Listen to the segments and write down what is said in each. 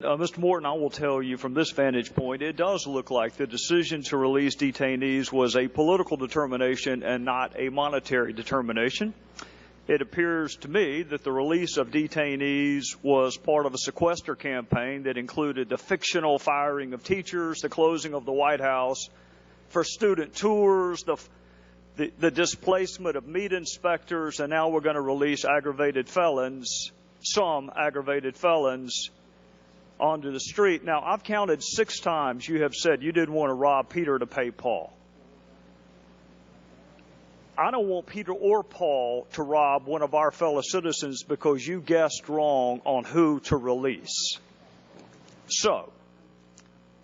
Mr. Morton, I will tell you from this vantage point, it does look like the decision to release detainees was a political determination and not a monetary determination. It appears to me that the release of detainees was part of a sequester campaign that included the fictional firing of teachers, the closing of the White House for student tours, the displacement of meat inspectors, and now we're going to release aggravated felons, some aggravated felons, onto the street. Now, I've counted 6 times you have said you didn't want to rob Peter to pay Paul. I don't want Peter or Paul to rob one of our fellow citizens because you guessed wrong on who to release. So,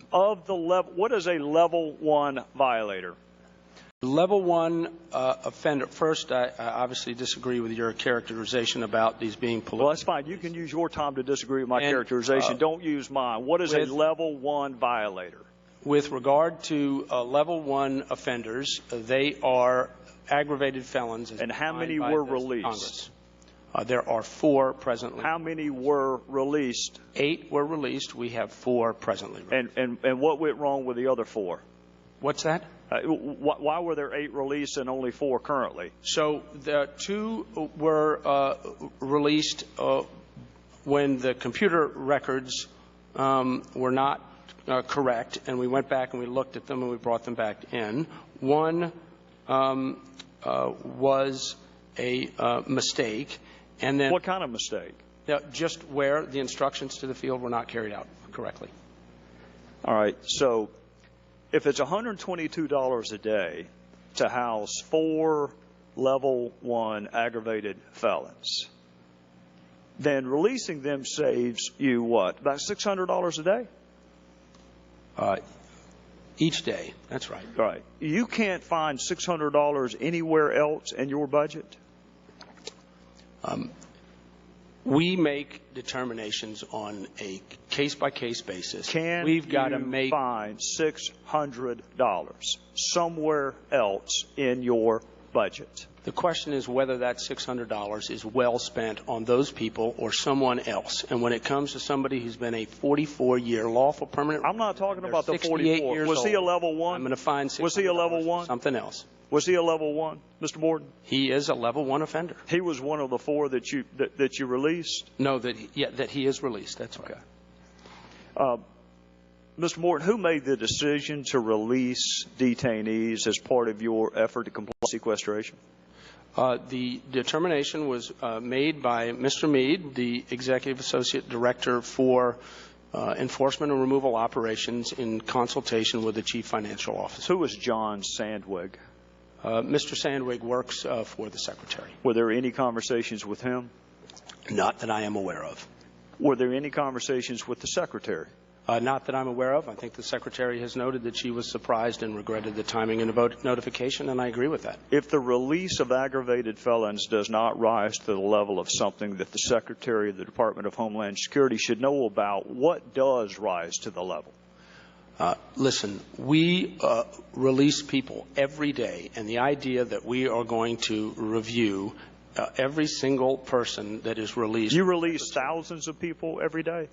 what is a level 1 violator? Level 1 offender. First, I obviously disagree with your characterization about these being political. Well, that's fine. You can use your time to disagree with my characterization. Don't use mine. What is a level 1 violator? With regard to level 1 offenders, they are aggravated felons. And how many were released? There are 4 presently. How many were released? 8 were released. We have 4 presently released. And what went wrong with the other 4? What's that? Why were there 8 released and only 4 currently? So the 2 were released when the computer records were not correct, and we went back and we looked at them and we brought them back in. 1 was a mistake, and then what kind of mistake? Just where the instructions to the field were not carried out correctly. All right. So if it's $122 a day to house 4 level 1 aggravated felons, then releasing them saves you what? About $600 a day? Each day. That's right. Right. You can't find $600 anywhere else in your budget? We make determinations on a case-by-case basis. Can We've got to you find $600 somewhere else in your budget? The question is whether that $600 is well spent on those people or someone else. And when it comes to somebody who's been a 44-year lawful permanent, I'm not talking about the 44. Was he a level 1? I'm going to find $600. Was he a level 1? Something else. Was he a level 1, Mr. Morton? He is a level 1 offender. He was one of the 4 that you released? No, that he is released. That's right. Okay. Mr. Morton, who made the decision to release detainees as part of your effort to comply with sequestration? The determination was made by Mr. Meade, the Executive Associate Director for Enforcement and Removal Operations, in consultation with the Chief Financial Officer. Who was John Sandwig? Mr. Sandwig works for the Secretary. Were there any conversations with him? Not that I am aware of. Were there any conversations with the Secretary? Not that I'm aware of. I think the Secretary has noted that she was surprised and regretted the timing and the vote notification, and I agree with that. If the release of aggravated felons does not rise to the level of something that the Secretary of the Department of Homeland Security should know about, what does rise to the level? Listen, we release people every day, and the idea that we are going to review every single person that is released. You release thousands of people every day?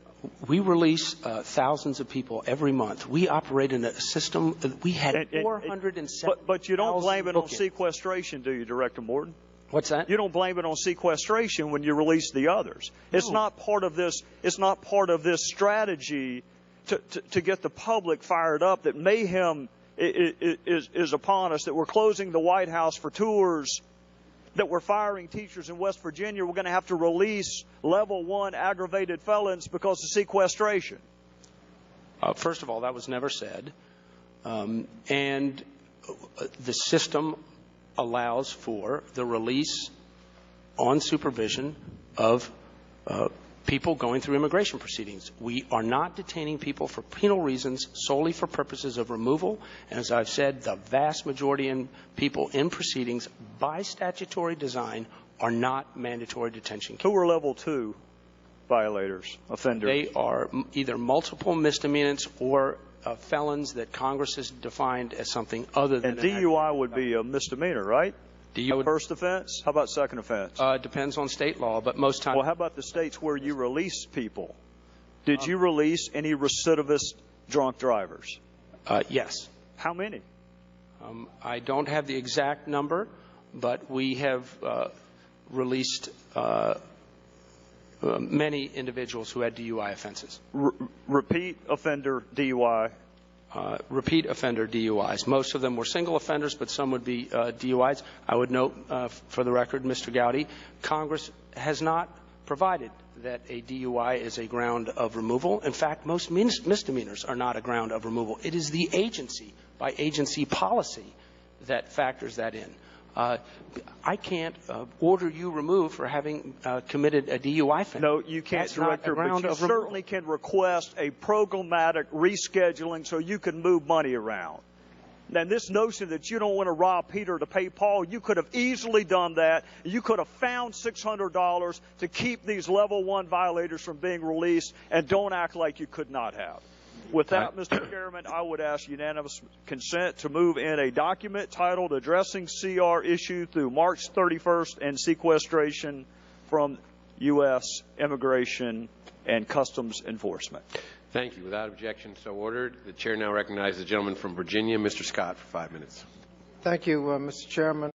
We release thousands of people every month. We operate in a system. We had 407. But you don't blame it on sequestration, do you, Director Morton? What's that? You don't blame it on sequestration when you release the others. No. It's not part of this. It's not part of this strategy to get the public fired up that mayhem is upon us, that we're closing the White House for tours, that we're firing teachers in West Virginia. We're going to have to release level 1 aggravated felons because of sequestration. First of all, that was never said. And the system allows for the release on supervision of people going through immigration proceedings. We are not detaining people for penal reasons solely for purposes of removal. And as I've said, the vast majority of people in proceedings by statutory design are not mandatory detention cases. Who are level 2 violators, offenders? They are either multiple misdemeanors or felons that Congress has defined as something other than. And DUI would be a misdemeanor, right? First offense? How about second offense? Depends on state law, but most times. Well, how about the states where you release people? Did you release any recidivist drunk drivers? Yes. How many? I don't have the exact number, but we have released many individuals who had DUI offenses. Repeat offender DUI? Repeat offender DUIs. Most of them were single offenders, but some would be DUIs. I would note, for the record, Mr. Gowdy, Congress has not provided that a DUI is a ground of removal. In fact, most misdemeanors are not a ground of removal. It is the agency, by agency policy, that factors that in. I can't order you removed for having committed a DUI offense. No, you can't, Director, but you certainly can request a programmatic rescheduling so you can move money around. And this notion that you don't want to rob Peter to pay Paul, you could have easily done that. You could have found $600 to keep these level 1 violators from being released, and don't act like you could not have. With that, Mr. Chairman, I would ask unanimous consent to move in a document titled Addressing CR Issue through March 31st and Sequestration from U.S. Immigration and Customs Enforcement. Thank you. Without objection, so ordered. The chair now recognizes the gentleman from Virginia, Mr. Scott, for 5 minutes. Thank you, Mr. Chairman.